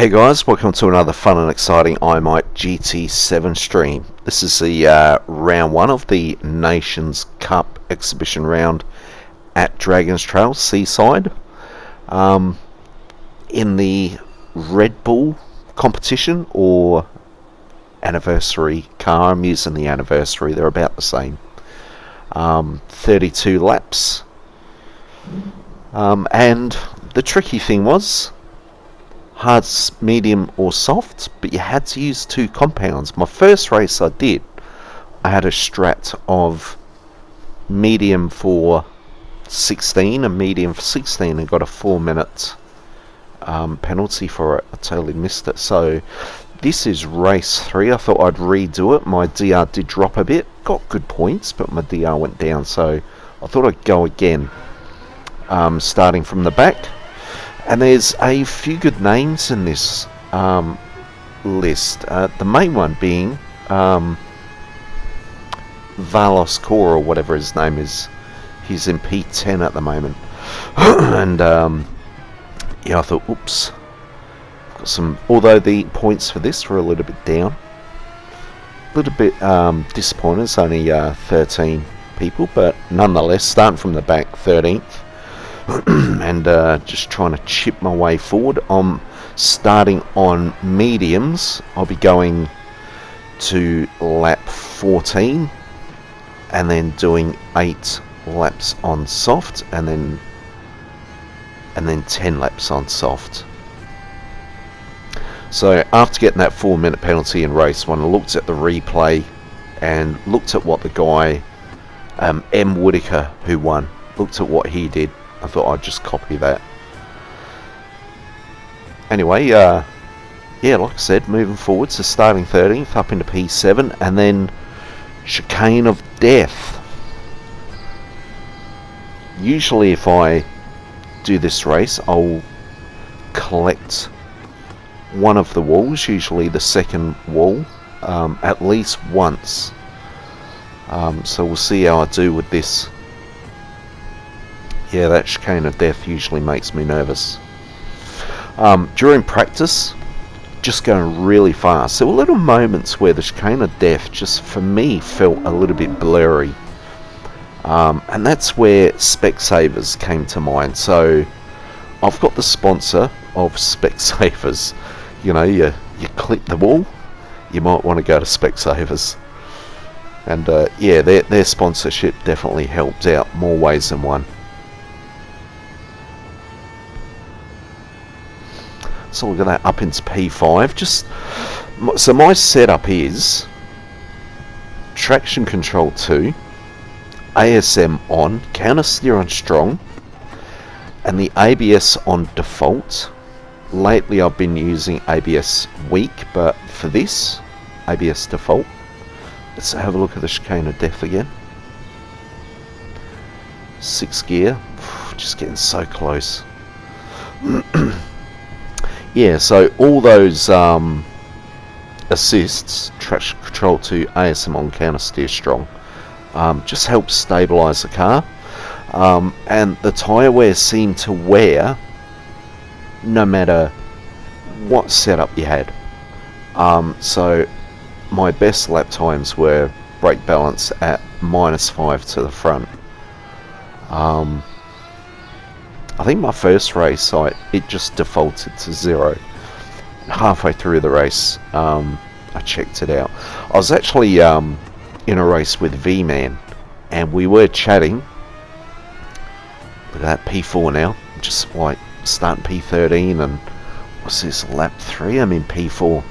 Hey guys, welcome to another fun and exciting iMight GT7 stream. This is the round one of the Nations Cup exhibition round at Dragon's Trail Seaside. In the Red Bull competition or anniversary car, I'm using the anniversary, they're about the same. 32 laps. And the tricky thing was, hard, medium or soft, but you had to use two compounds. My first race I had a strat of medium for 16 and medium for 16 and got a 4-minute penalty for it. I totally missed it. So this is race 3. I thought I'd redo it. My DR did drop a bit, got good points, but my DR went down, so I thought I'd go again, starting from the back. And there's a few good names in this list. The main one being Valos Core, or whatever his name is. He's in P10 at the moment. And yeah, I thought, oops. Got some. Although the points for this were a little bit down, a little bit disappointed. It's only 13 people, but nonetheless, starting from the back, 13th. And just trying to chip my way forward. I'm starting on mediums. I'll be going to lap 14 and then doing 8 laps on soft and then 10 laps on soft. So after getting that 4-minute penalty in race 1, I looked at the replay and looked at what the guy M. Whitaker, who won, looked at what he did. I thought I'd just copy that. Anyway, yeah, like I said, moving forward, so starting 13th up into P7 and then Chicane of Death. Usually if I do this race, I'll collect one of the walls, usually the second wall, at least once. So we'll see how I do with this. Yeah, that Chicane of Death usually makes me nervous. During practice, just going really fast. There were little moments where the Chicane of Death just, for me, felt a little bit blurry. And that's where Specsavers came to mind. So, I've got the sponsor of Specsavers. You know, you clip the wall, you might want to go to Specsavers. And yeah, their sponsorship definitely helped out more ways than one. So we're going to up into P5. So my setup is traction control 2, ASM on, counter steer on strong, and the ABS on default. Lately I've been using ABS weak, but for this, ABS default. Let's have a look at the Chicane of Death again. 6th gear, just getting so close. Yeah, so all those assists, traction control to ASM on, counter steer strong, just helps stabilise the car. And the tyre wear seemed to wear no matter what setup you had. So my best lap times were brake balance at -5 to the front. I think my first race, it just defaulted to 0. Halfway through the race, I checked it out. I was actually in a race with V-Man, and we were chatting. Look at that, P4 now. Just like starting P13, and what's this, lap 3? I'm in P4.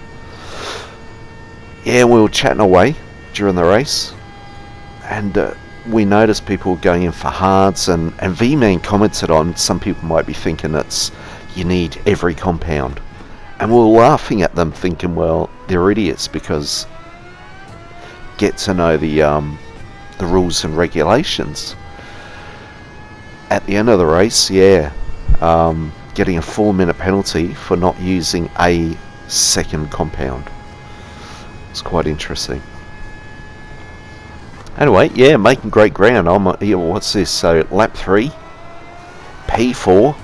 Yeah, we were chatting away during the race, and we noticed people going in for hards, and V-Man commented on, some people might be thinking it's you need every compound, and we were laughing at them thinking, well, they're idiots, because get to know the rules and regulations. At the end of the race, yeah, getting a 4-minute penalty for not using a second compound. It's quite interesting. Anyway, yeah, making great ground. What's this? So lap 3, P4.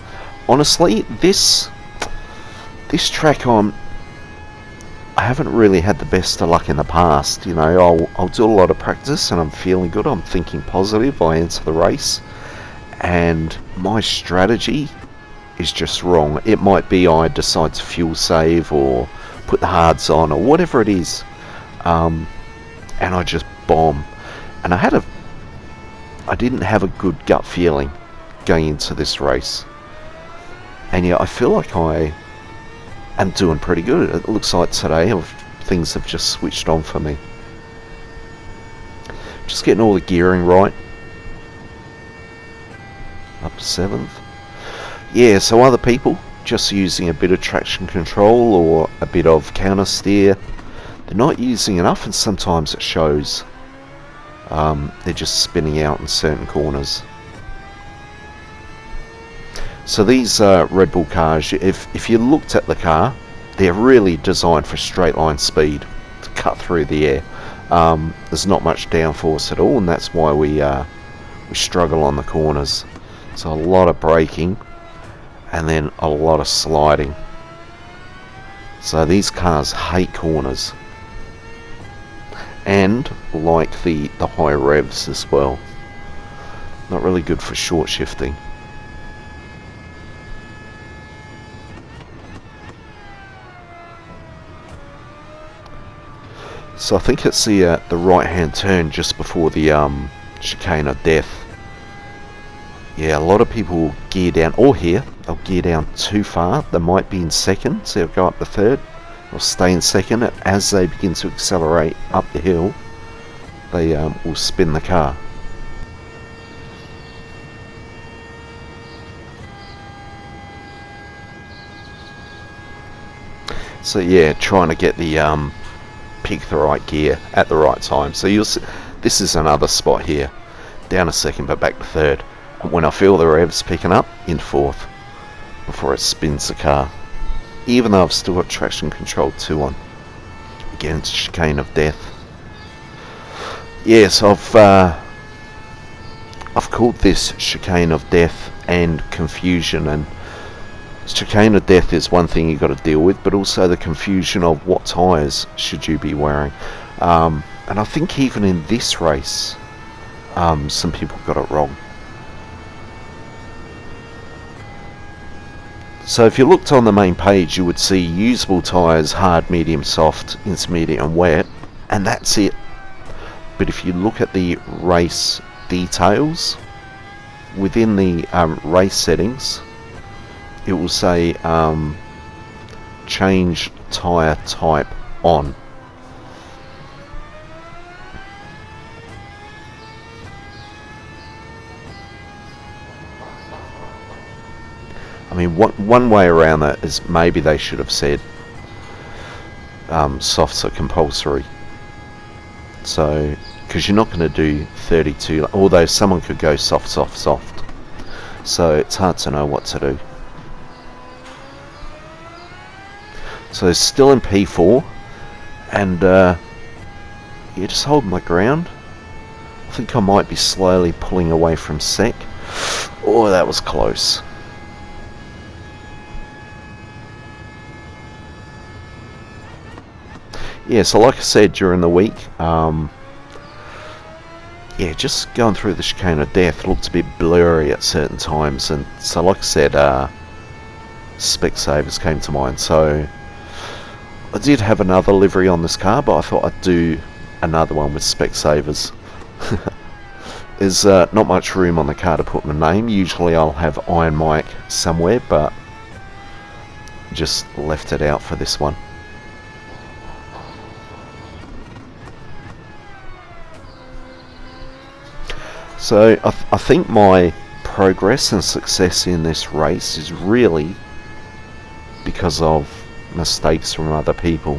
Honestly, this this track I haven't really had the best of luck in the past. You know, I'll do a lot of practice and I'm feeling good, I'm thinking positive, I enter the race, and my strategy is just wrong. It might be I decide to fuel save or put the hards on or whatever it is, and I just bomb. And I didn't have a good gut feeling going into this race, and yeah, I feel like I am doing pretty good. It looks like today things have just switched on for me. Just getting all the gearing right. Up to 7th. Yeah, so other people just using a bit of traction control or a bit of counter steer. They're not using enough, and sometimes it shows. They're just spinning out in certain corners. So these Red Bull cars, if you looked at the car, they're really designed for straight line speed to cut through the air. There's not much downforce at all, and that's why we struggle on the corners. So a lot of braking and then a lot of sliding. So these cars hate corners, and like the high revs as well. Not really good for short shifting. So I think it's the right hand turn just before the chicane of death. Yeah, a lot of people will gear down, or here, they'll gear down too far. They might be in second, so they'll go up the third, or stay in second. As they begin to accelerate up the hill, they will spin the car. So yeah, trying to get the pick the right gear at the right time. So you'll see, this is another spot here, down a second but back to third. When I feel the revs picking up, in fourth before it spins the car, even though I've still got traction control 2 on. Again, it's chicane of death. Yes, I've called this chicane of death and confusion, and chicane of death is one thing you've got to deal with, but also the confusion of what tyres should you be wearing. And I think even in this race, some people got it wrong. So if you looked on the main page, you would see usable tyres, hard, medium, soft, intermediate and wet, and that's it. But if you look at the race details, within the race settings, it will say change tyre type on. I mean, one way around that is maybe they should have said softs are compulsory. So, because you're not going to do 32, although someone could go soft, soft, soft. So it's hard to know what to do. So it's still in P4, and you just hold my ground. I think I might be slowly pulling away from sec. Oh, that was close. Yeah, so like I said during the week, yeah, just going through the chicane of death looked a bit blurry at certain times, and so like I said, spec savers came to mind. So I did have another livery on this car, but I thought I'd do another one with spec savers. There's not much room on the car to put my name. Usually I'll have Iron Mike somewhere, but just left it out for this one. So I think my progress and success in this race is really because of mistakes from other people.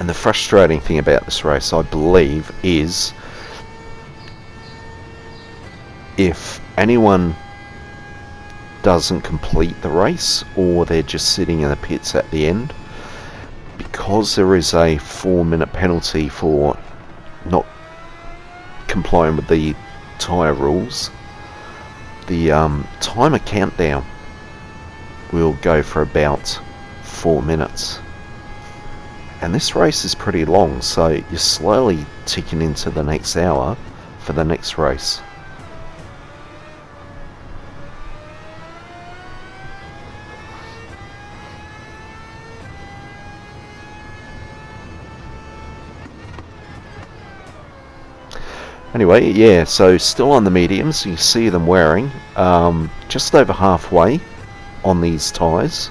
And the frustrating thing about this race, I believe, is if anyone doesn't complete the race, or they're just sitting in the pits at the end. Because there is a 4-minute penalty for not complying with the tyre rules, the timer countdown will go for about 4 minutes. And this race is pretty long, so you're slowly ticking into the next hour for the next race. Anyway, yeah, so still on the mediums. You see them wearing just over halfway on these tyres,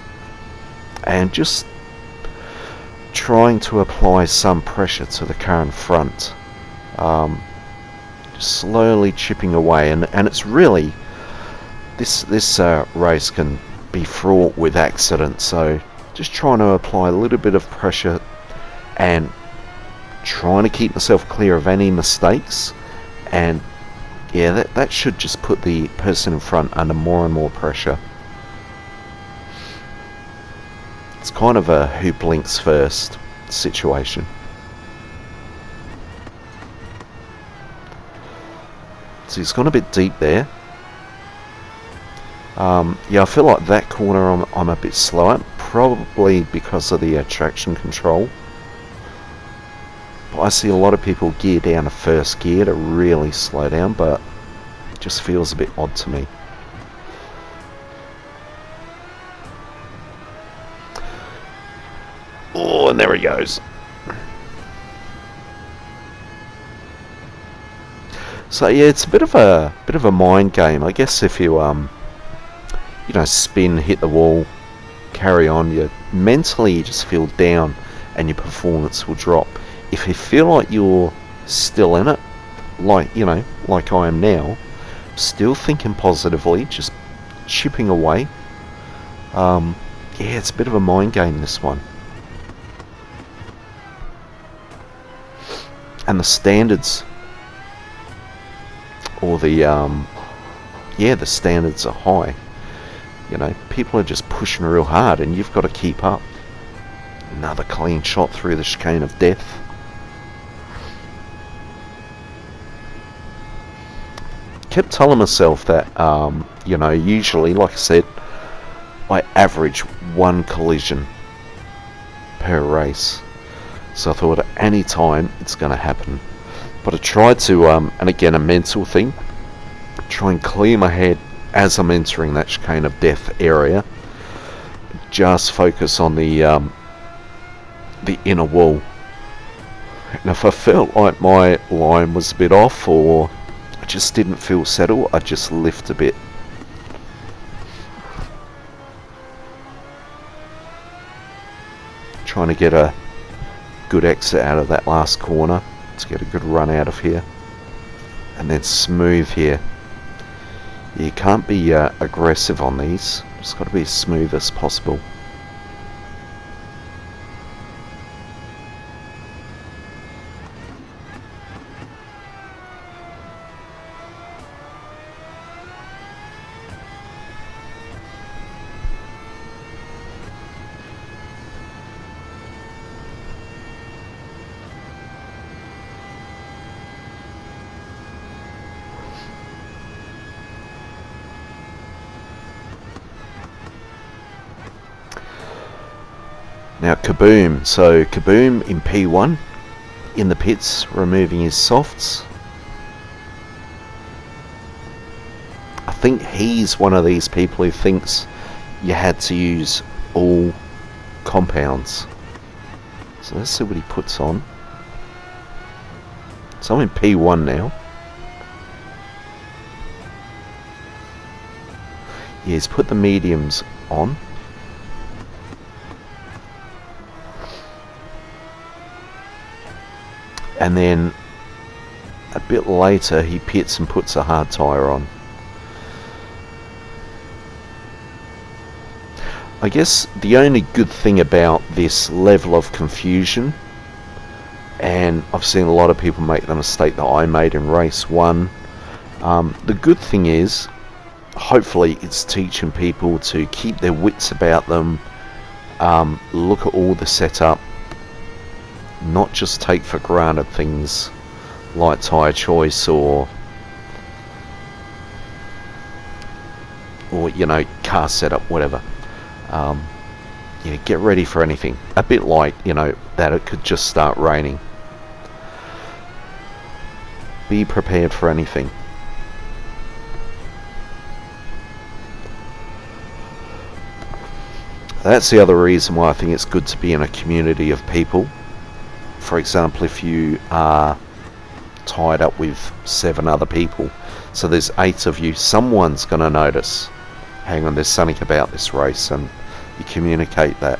and just trying to apply some pressure to the car in front, just slowly chipping away. And it's really, this race can be fraught with accidents, so just trying to apply a little bit of pressure and trying to keep myself clear of any mistakes. And yeah, that should just put the person in front under more and more pressure. It's kind of a who blinks first situation. So he's gone a bit deep there. Yeah, I feel like that corner I'm a bit slower, probably because of the traction control. I see a lot of people gear down to first gear to really slow down, but it just feels a bit odd to me. Oh, and there he goes. So yeah, it's a bit of a mind game, I guess. If you spin, hit the wall, carry on, you mentally just feel down, and your performance will drop. If you feel like you're still in it, like I am now, still thinking positively, just chipping away, yeah, it's a bit of a mind game, this one. And the standards, or the standards are high. People are just pushing real hard, and you've got to keep up. Another clean shot through the chicane of death. Kept telling myself that usually, like I said, I average 1 collision per race, so I thought at any time it's going to happen. But I tried to, and again, a mental thing, try and clear my head as I'm entering that chicane of death area. Just focus on the inner wall, and if I felt like my line was a bit off, or I just didn't feel settled, I'd just lift a bit. Trying to get a good exit out of that last corner to get a good run out of here, and then smooth here. You can't be aggressive on these, it's got to be as smooth as possible. Now Kaboom, so Kaboom in P1 in the pits, removing his softs. I think he's one of these people who thinks you had to use all compounds. So let's see what he puts on. So I'm in P1 now. Yeah, he's put the mediums on. And then a bit later he pits and puts a hard tyre on. I guess the only good thing about this level of confusion, and I've seen a lot of people make the mistake that I made in race 1, the good thing is hopefully it's teaching people to keep their wits about them, look at all the setup, not just take for granted things like tyre choice or you know, car setup, whatever. Yeah, get ready for anything. A bit like, you know, that it could just start raining. Be prepared for anything. That's the other reason why I think it's good to be in a community of people. For example, if you are tied up with 7 other people, so there's 8 of you, someone's going to notice, hang on, there's something about this race, and you communicate that.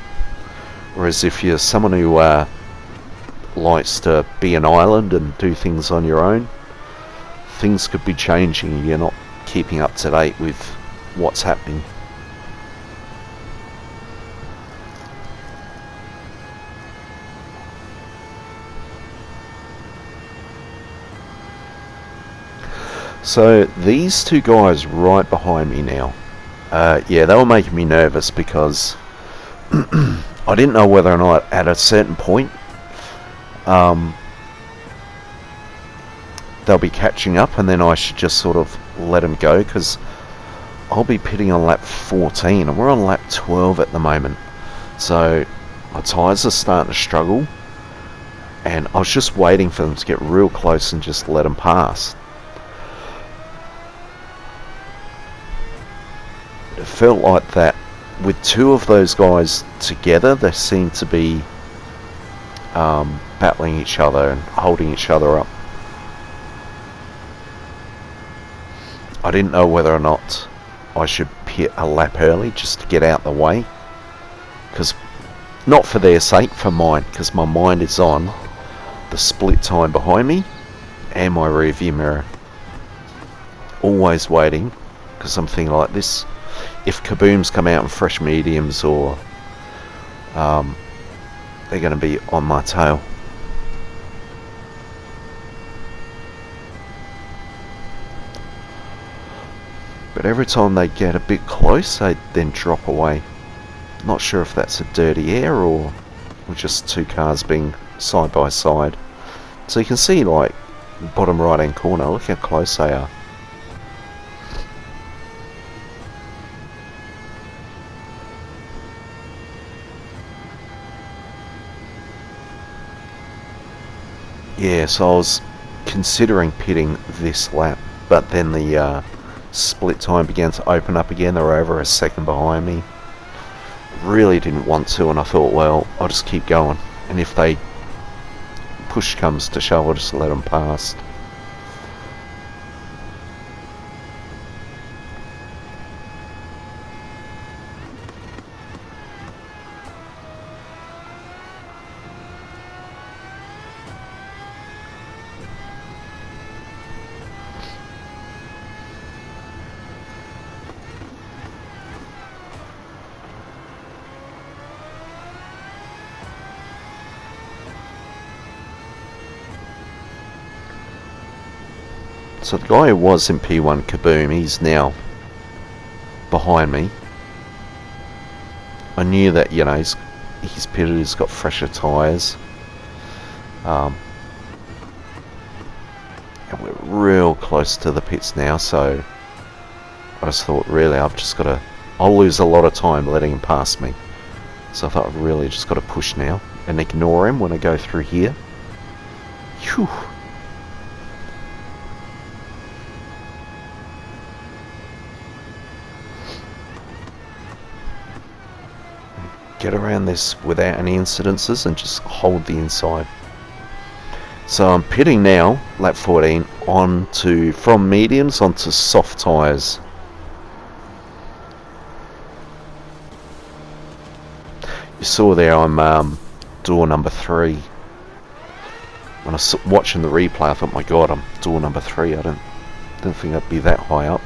Whereas if you're someone who likes to be an island and do things on your own, things could be changing. You're not keeping up to date with what's happening. So these 2 guys right behind me now, yeah, they were making me nervous because I didn't know whether or not at a certain point they'll be catching up, and then I should just sort of let them go, because I'll be pitting on lap 14 and we're on lap 12 at the moment, so my tyres are starting to struggle, and I was just waiting for them to get real close and just let them pass. It felt like that with 2 of those guys together, they seemed to be battling each other and holding each other up. I didn't know whether or not I should pit a lap early just to get out the way, because not for their sake, for mine, because my mind is on the split time behind me and my rear view mirror. Always waiting, because I'm thinking like this, if kabooms come out in fresh mediums, or they're going to be on my tail. But every time they get a bit close, they then drop away. Not sure if that's a dirty air or just 2 cars being side by side. So you can see, like, bottom right hand corner, look how close they are. Yeah, so I was considering pitting this lap, but then the split time began to open up again. They were over a second behind me. Really didn't want to, and I thought, well, I'll just keep going, and if they push comes to shove, I'll just let them pass. So the guy who was in P1 Kaboom, he's now behind me. I knew that, you know, he's pitted, he's got fresher tyres. And we're real close to the pits now, so I just thought, really, I'll lose a lot of time letting him pass me. So I thought, I've really just got to push now and ignore him when I go through here. Phew. Get around this without any incidences and just hold the inside. So I'm pitting now, lap 14, from mediums onto soft tyres. You saw there I'm door number 3. When I was watching the replay, I thought, my God, I'm door number 3. I don't think I'd be that high up.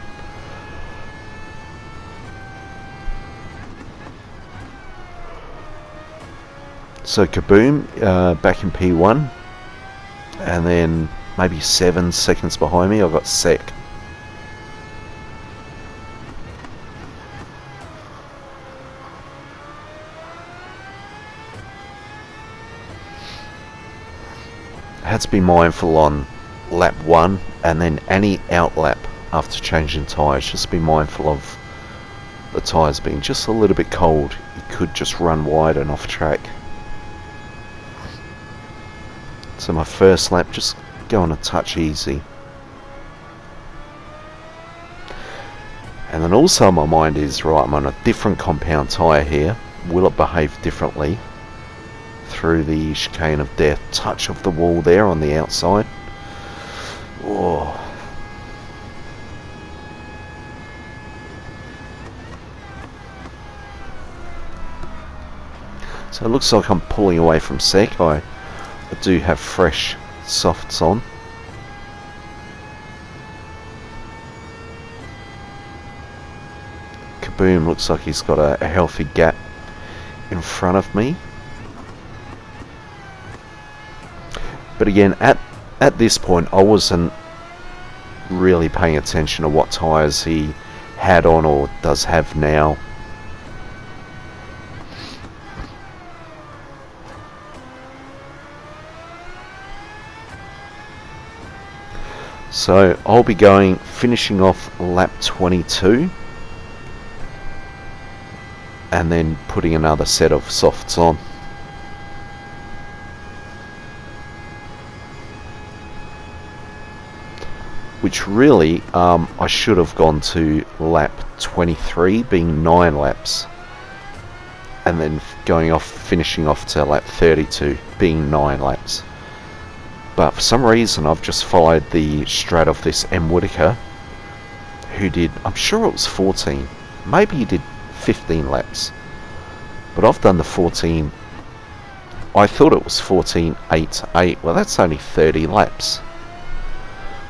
So Kaboom, back in P1, and then maybe 7 seconds behind me, I've got Sec. had to be mindful on lap 1 and then any out lap after changing tyres. Just be mindful of the tyres being just a little bit cold. You could just run wide and off track. So my first lap, just going a touch easy. And then also my mind is, right, I'm on a different compound tyre here. Will it behave differently through the chicane of death? Touch of the wall there on the outside. Oh. So it looks like I'm pulling away from sec. I do have fresh softs on. Kaboom looks like he's got a healthy gap in front of me. But again, at this point I wasn't really paying attention to what tyres he had on or does have now. So I'll be finishing off lap 22 and then putting another set of softs on. Which really, I should have gone to lap 23, being 9 laps, and then finishing off to lap 32, being 9 laps. But for some reason I've just followed the strat of this M. Whitaker, who did, I'm sure it was 14, maybe he did 15 laps, but I've done the 14. I thought it was 14.8. Well, that's only 30 laps,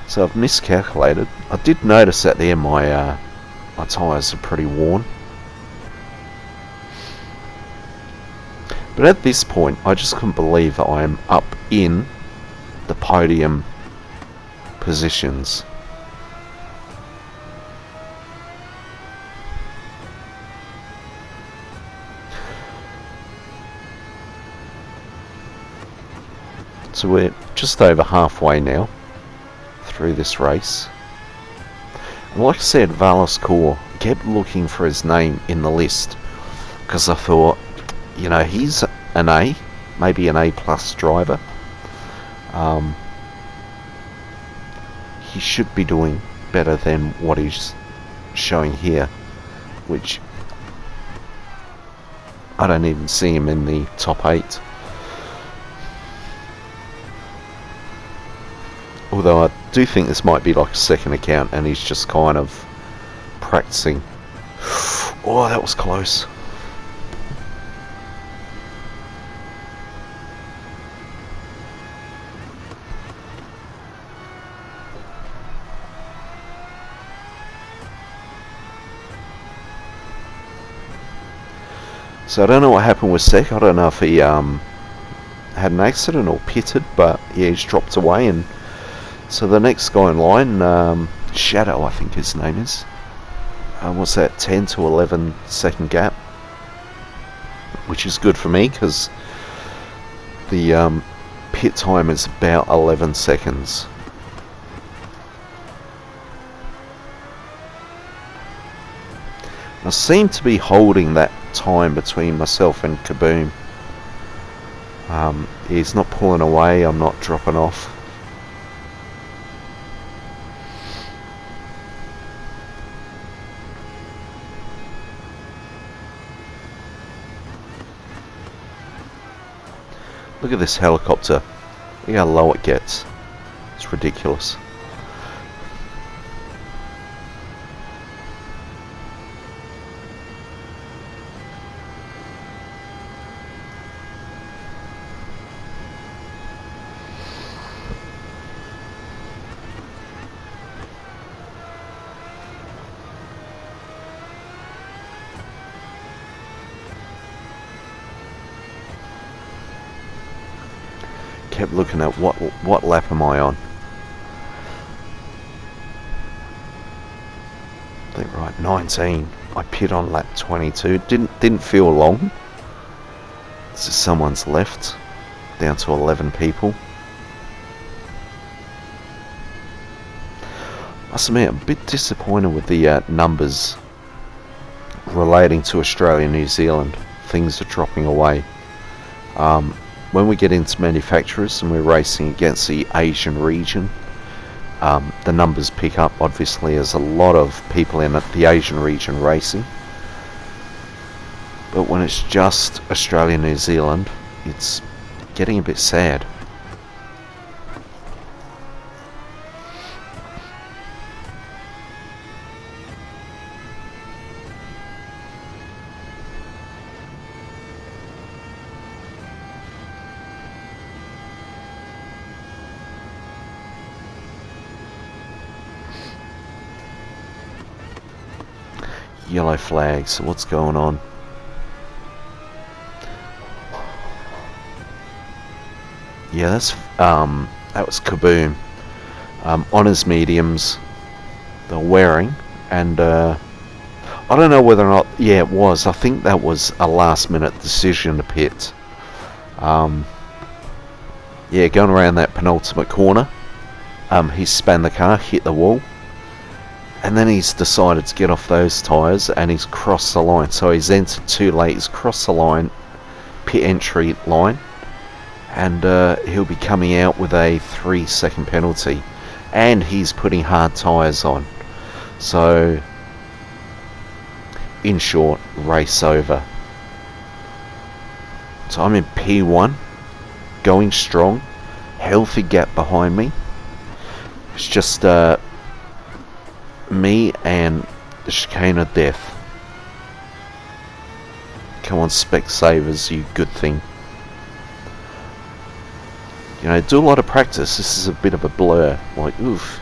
so I've miscalculated. I did notice at the end my tyres are pretty worn, but at this point I just couldn't believe that I am up in the podium positions. So we're just over halfway now through this race. And like I said, Valis Core, kept looking for his name in the list because I thought, you know, he's an A, maybe an A plus driver. He should be doing better than what he's showing here, which I don't even see him in the top 8. Although I do think this might be like a second account and he's just kind of practicing. Oh, that was close. So I don't know what happened with Sec. I don't know if he had an accident or pitted, but yeah, he's dropped away. And so the next guy in line, Shadow, I think his name is. What's that? 10 to 11 second gap, which is good for me because the pit time is about 11 seconds. I seem to be holding that time between myself and Kaboom. He's not pulling away, I'm not dropping off. Look at this helicopter. Look how low it gets. It's ridiculous. Kept looking at what lap am I on. I think right 19. I pit on lap 22. Didn't feel long. This is someone's left, down to 11 people. must admit, I'm a bit disappointed with the numbers relating to Australia and New Zealand. Things are dropping away. When we get into manufacturers and we're racing against the Asian region, the numbers pick up. Obviously, there's a lot of people in the Asian region racing. But when it's just Australia and New Zealand, it's getting a bit sad. Yellow flag, so what's going on? Yeah, that was Kaboom. Honours mediums they're wearing, and I don't know whether or not, yeah, it was. I think that was a last minute decision to pit. Yeah, going around that penultimate corner, he spun the car, hit the wall, and then he's decided to get off those tyres and he's crossed the line. So he's entered too late, he's crossed the line, pit entry line, and he'll be coming out with a 3-second penalty. And he's putting hard tyres on. So, in short, race over. So I'm in P1, going strong, healthy gap behind me. It's just me and the chicane of death. Come on, Specsavers, you good thing. You know, do a lot of practice. This is a bit of a blur. Like, oof.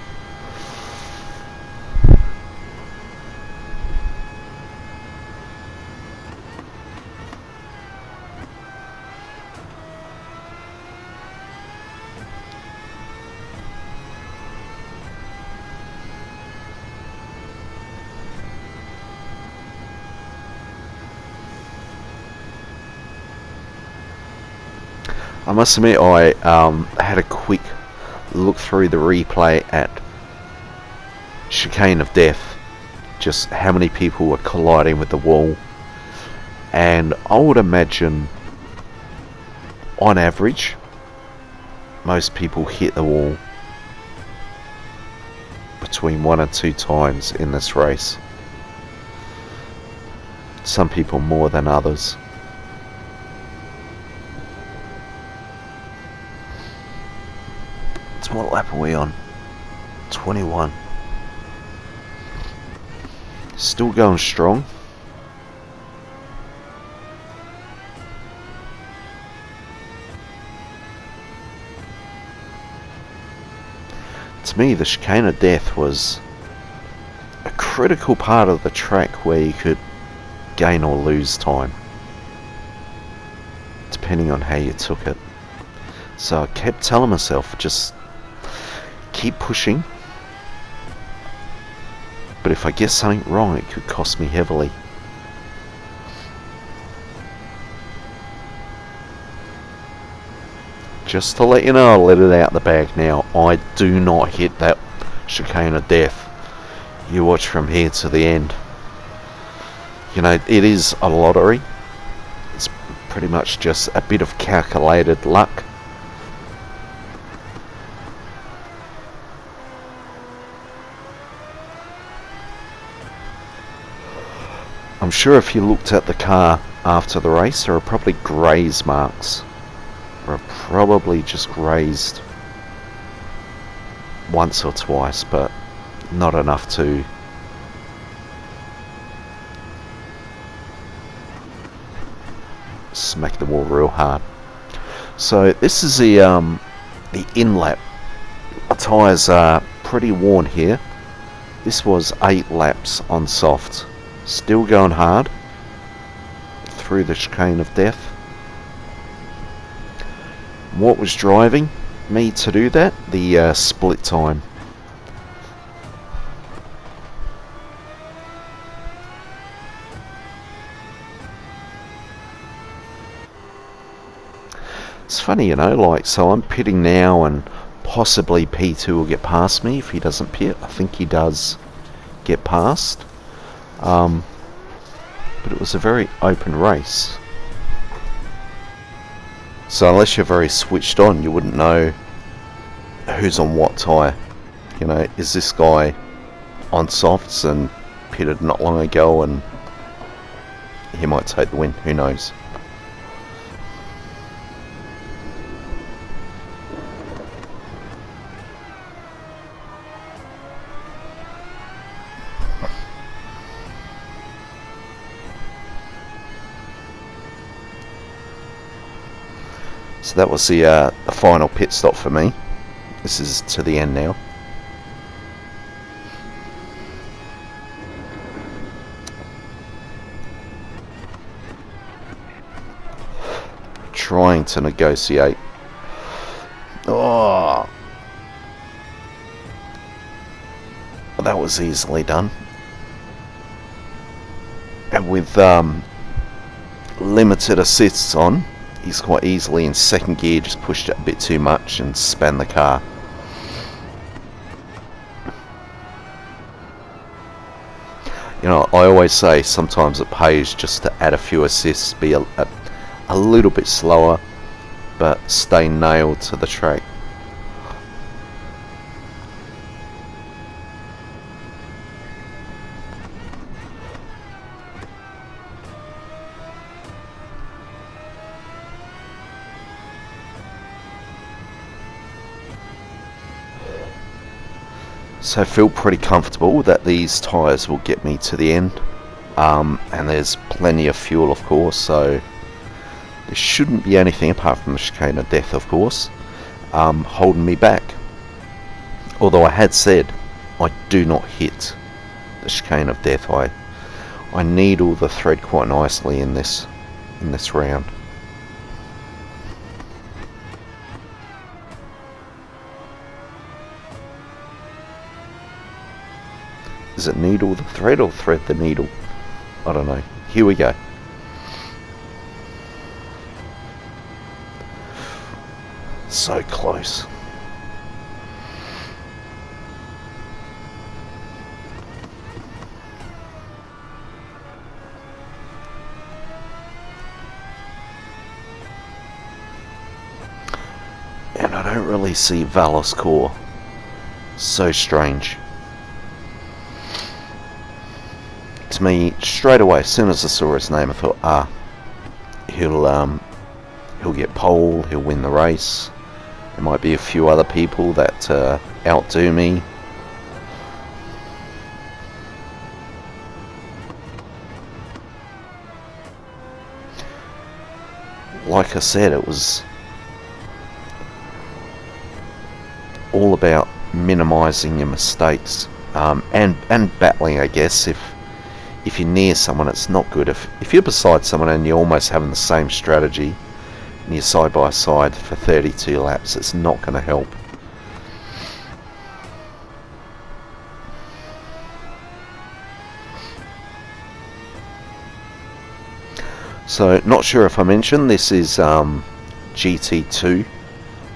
I must admit, I had a quick look through the replay at Chicane of Death, just how many people were colliding with the wall, and I would imagine, on average, most people hit the wall between 1 and 2 times in this race. Some people more than others. What lap are we on? 21. Still going strong. To me, the Chicane of Death was a critical part of the track where you could gain or lose time, depending on how you took it. So I kept telling myself, just keep pushing, but if I get something wrong, it could cost me heavily. Just to let you know, I'll let it out the bag now, I do not hit that Chicane of Death. You watch from here to the end. You know, it is a lottery. It's pretty much just a bit of calculated luck. I'm sure if you looked at the car after the race, there are probably graze marks. Or probably just grazed once or twice, but not enough to smack the wall real hard. So this is the in-lap. The tyres are pretty worn here. This was 8 laps on soft. Still going hard through the Chicane of Death. What was driving me to do that? The split time. It's funny, you know, like, so I'm pitting now and possibly P2 will get past me if he doesn't pit. I think he does get past. But it was a very open race. So unless you're very switched on, you wouldn't know who's on what tyre. You know, is this guy on softs and pitted not long ago and he might take the win, who knows. So that was the final pit stop for me. This is to the end now. Trying to negotiate. Oh, that was easily done. And with limited assists on, he's quite easily in second gear, just pushed it a bit too much and span the car. You know, I always say sometimes it pays just to add a few assists, be a little bit slower, but stay nailed to the track. So I feel pretty comfortable that these tyres will get me to the end, and there's plenty of fuel, of course, so there shouldn't be anything apart from the chicane of death, of course, holding me back. Although I had said I do not hit the chicane of death. I needle the thread quite nicely in this round. Is it needle the thread or thread the needle? I don't know. Here we go. So close. And I don't really see Valos Core. So strange. To me, straight away, as soon as I saw his name, I thought, he'll get pole, he'll win the race. There might be a few other people that outdo me. Like I said, it was all about minimising your mistakes, and battling, I guess. If you're near someone, it's not good. If you're beside someone and you're almost having the same strategy and you're side by side for 32 laps, it's not going to help. So, not sure if I mentioned, this is GT2.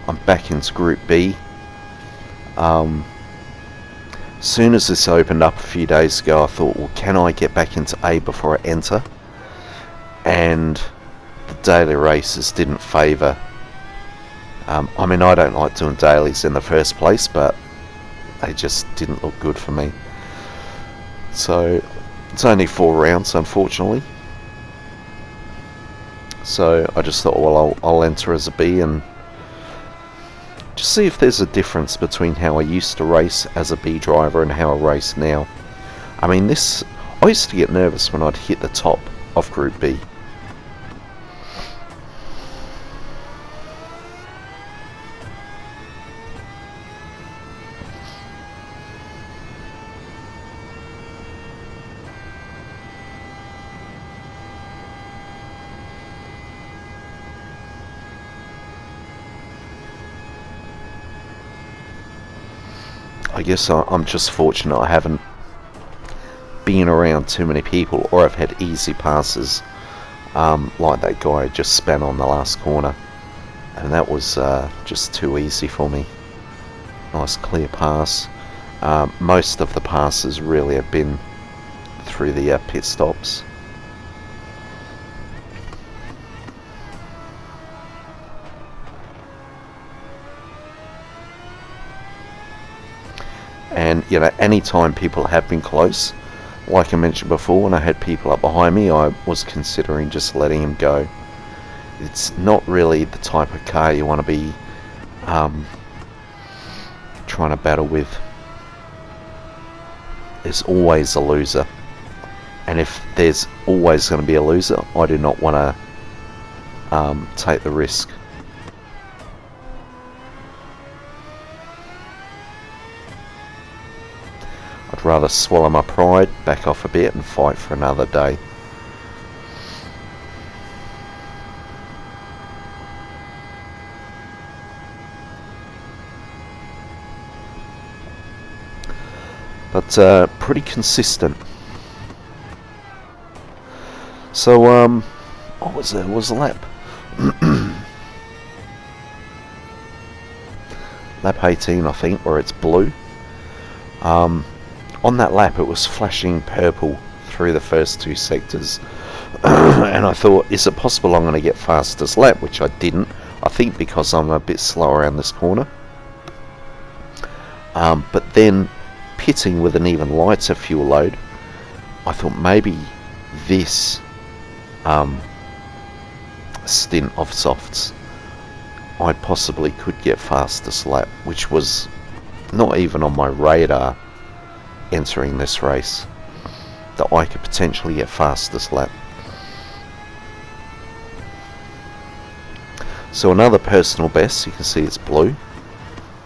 I'm back into Group B. Soon as this opened up a few days ago, I thought, well, can I get back into A before I enter? And the daily races didn't favour. I mean, I don't like doing dailies in the first place, but they just didn't look good for me. So it's only 4 rounds, unfortunately. So I just thought, well, I'll enter as a B and just see if there's a difference between how I used to race as a B driver and how I race now. I mean, I used to get nervous when I'd hit the top of Group B. I guess I'm just fortunate I haven't been around too many people, or I've had easy passes, like that guy just span on the last corner, and that was just too easy for me. nice clear pass. Most of the passes really have been through the pit stops. And you know, anytime people have been close, like I mentioned before, when I had people up behind me, I was considering just letting him go. It's not really the type of car you want to be trying to battle with. There's always a loser, and if there's always going to be a loser, I do not want to take the risk. I'd rather swallow my pride, back off a bit, and fight for another day. But pretty consistent. So what was it? What was the lap? Lap 18, I think, where it's blue. On that lap, it was flashing purple through the first two sectors, and I thought, is it possible I'm going to get fastest lap? Which I didn't. I think because I'm a bit slow around this corner. But then, pitting with an even lighter fuel load, I thought maybe this stint of softs, I possibly could get fastest lap, which was not even on my radar entering this race, that I could potentially get fastest lap. So another personal best, you can see it's blue,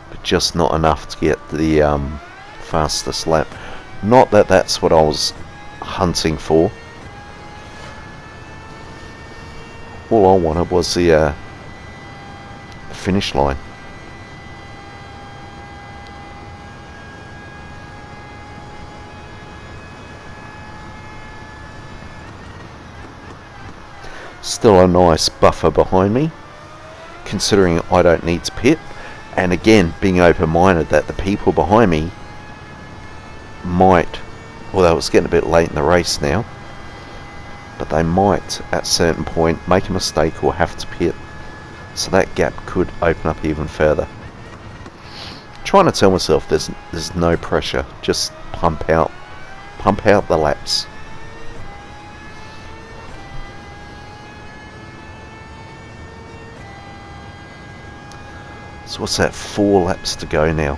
but just not enough to get the fastest lap. Not that that's what I was hunting for. All I wanted was the finish line. Still a nice buffer behind me, considering I don't need to pit, and again being open-minded that the people behind me might, although it's getting a bit late in the race now, but they might at a certain point make a mistake or have to pit, so that gap could open up even further. Trying to tell myself there's no pressure, just pump out the laps. So what's that, 4 laps to go now?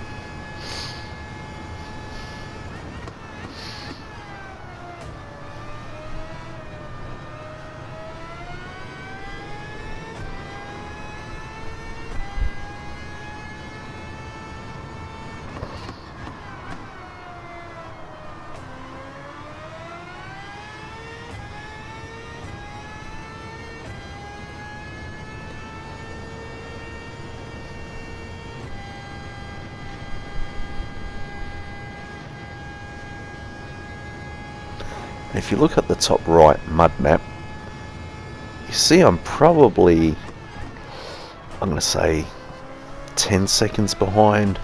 If you look at the top right mud map, you see I'm probably, I'm going to say 10 seconds behind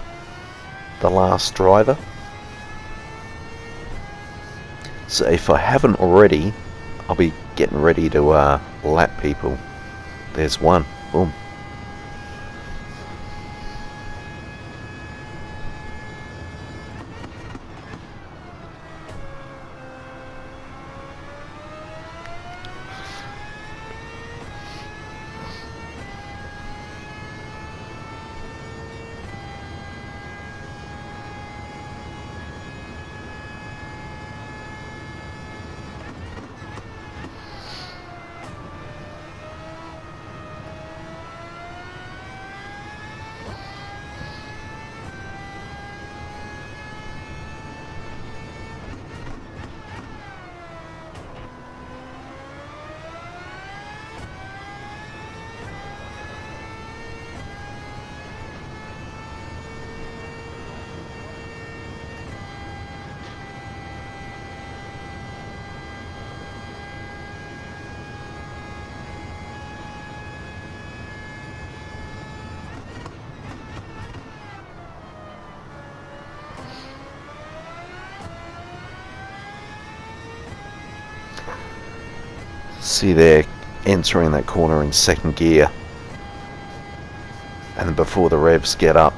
the last driver. So if I haven't already, I'll be getting ready to lap people. There's one. Boom. See there, entering that corner in second gear, and then before the revs get up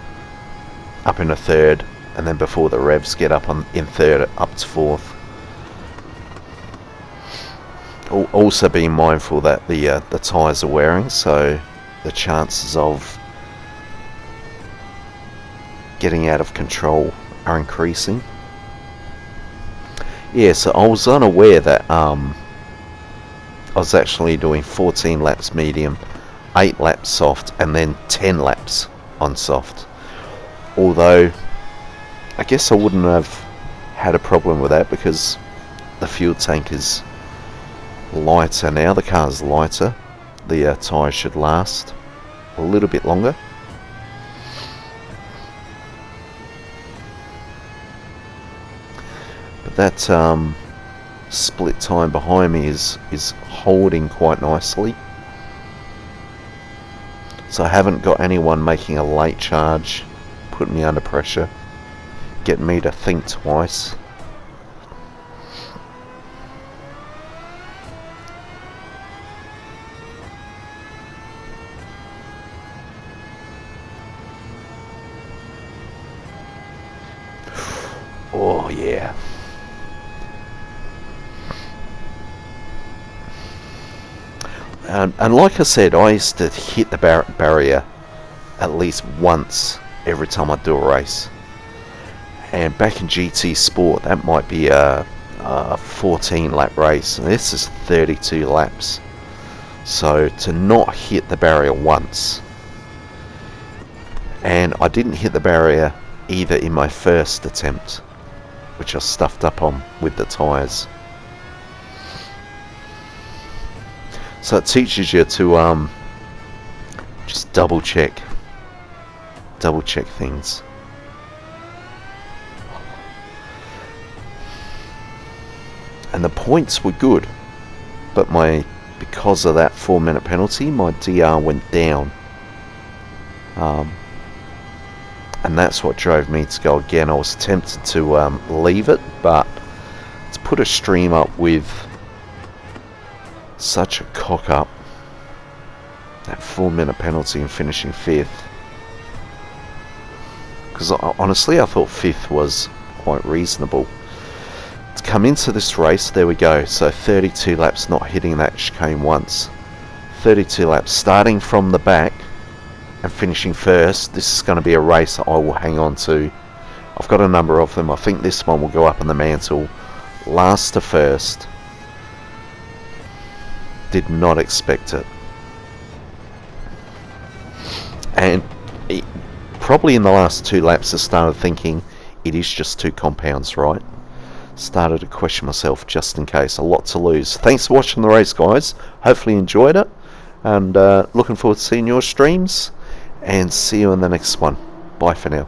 into third, and then before the revs get up in third, up to fourth. Also being mindful that the tyres are wearing, so the chances of getting out of control are increasing. Yeah, so I was unaware that I was actually doing 14 laps medium, 8 laps soft, and then 10 laps on soft. Although I guess I wouldn't have had a problem with that because the fuel tank is lighter now. The car's lighter. The tyre should last a little bit longer. But that split time behind me is holding quite nicely. So I haven't got anyone making a late charge, putting me under pressure, getting me to think twice. Oh yeah. And like I said, I used to hit the barrier at least once every time I do a race. And back in GT Sport, that might be a 14 lap race. And this is 32 laps. So to not hit the barrier once, and I didn't hit the barrier either in my first attempt, which I stuffed up on with the tyres. So it teaches you to just double check things. And the points were good, but because of that 4-minute penalty, my DR went down. And that's what drove me to go again. I was tempted to leave it, but to put a stream up with such a cock up, that 4-minute penalty and finishing 5th, because honestly I thought 5th was quite reasonable. To come into this race, there we go, so 32 laps not hitting that chicane once, 32 laps starting from the back and finishing first. This is going to be a race that I will hang on to. I've got a number of them. I think this one will go up in the mantle. Last to first. Did not expect it. And probably in the last 2 laps I started thinking it is just 2 compounds, right? Started to question myself just in case. A lot to lose. Thanks for watching the race, guys. Hopefully you enjoyed it, and looking forward to seeing your streams, and see you in the next one. Bye for now.